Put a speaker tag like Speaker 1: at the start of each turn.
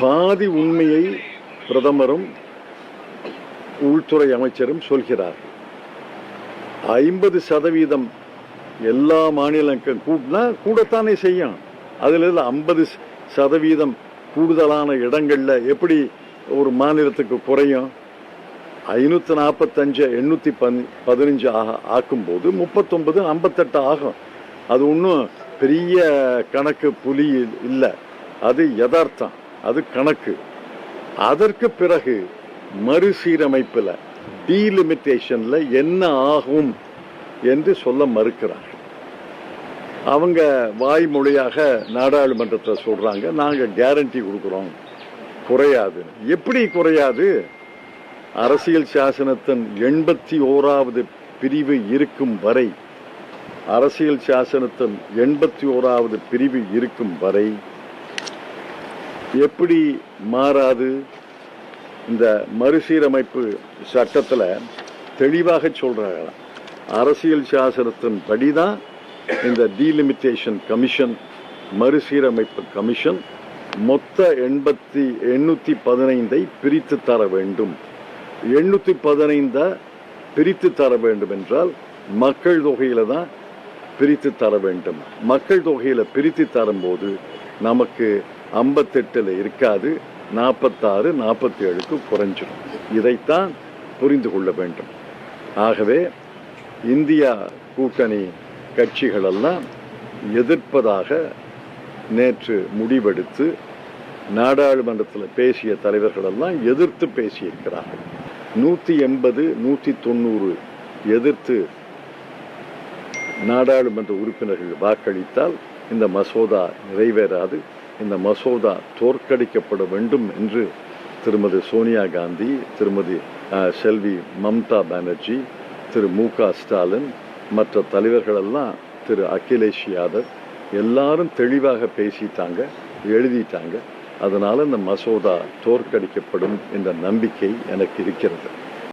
Speaker 1: பாதி உண்மையை பிரதமரும் உள்துறை அமைச்சரும் சொல்கிறார். 50% எல்லா மாநிலங்களுக்கும் கூட்டினா கூடத்தானே செய்யும். அதுல 50% கூடுதலான இடங்கள்ல எப்படி ஒரு மாநிலத்துக்கு குறையும்? 545 815 ஆக்கும்போது 39 58 ஆகும். அது ஒன்றும் பெரிய கணக்கு புலி இல்லை, அது யதார்த்தம், அது கணக்கு. அதற்கு பிறகு மறுசீரமைப்பில் டீலிமிட்டேஷன்ல என்ன ஆகும் என்று சொல்ல மறுக்கிறார்கள். அவங்க வாய்மொழியாக நாடாளுமன்றத்தில் சொல்றாங்க, நாங்க கேரண்டி கொடுக்குறோம் குறையாது. எப்படி குறையாது? அரசியல் சாசனத்தின் 81வது பிரிவு இருக்கும் வரை, அரசியல் சாசனத்தின் 81வது பிரிவு இருக்கும் வரை எப்படி மாறாது? இந்த மறுசீரமைப்பு சட்டத்தில் தெளிவாக சொல்றாங்க, அரசியல் சாசனத்தின் படிதான் இந்த டீலிமிட்டேஷன் கமிஷன், மறுசீரமைப்பு கமிஷன் மொத்த 815 பிரித்து தர வேண்டும். 815 பிரித்து தர வேண்டும் என்றால் மக்கள் தொகையில தான் பிரித்து தர வேண்டும். மக்கள் தொகையில பிரித்து தரும்போது நமக்கு 58 இருக்காது, 46 47க்கு குறைஞ்சிடும். இதைத்தான் புரிந்து கொள்ள வேண்டும். ஆகவே இந்தியா கூட்டணி கட்சிகளெல்லாம் எதிர்ப்பதாக நேற்று முடிவெடுத்து நாடாளுமன்றத்தில் பேசிய தலைவர்களெல்லாம் எதிர்த்து பேசியிருக்கிறார்கள். 180 190 எதிர்த்து நாடாளுமன்ற உறுப்பினர்கள் வாக்களித்தால் இந்த மசோதா நிறைவேறாது. இந்த மசோதா தோற்கடிக்கப்பட வேண்டும் என்று திருமதி சோனியா காந்தி, திருமதி செல்வி மம்தா பானர்ஜி, திரு மு.க. ஸ்டாலின், மற்ற தலைவர்களெல்லாம், திரு அகிலேஷ் யாதவ் எல்லாரும் தெளிவாக பேசிட்டாங்க, எழுதிட்டாங்க. அதனால இந்த மசோதா தோற்கடிக்கப்படும் என்ற நம்பிக்கை எனக்கு இருக்கிறது.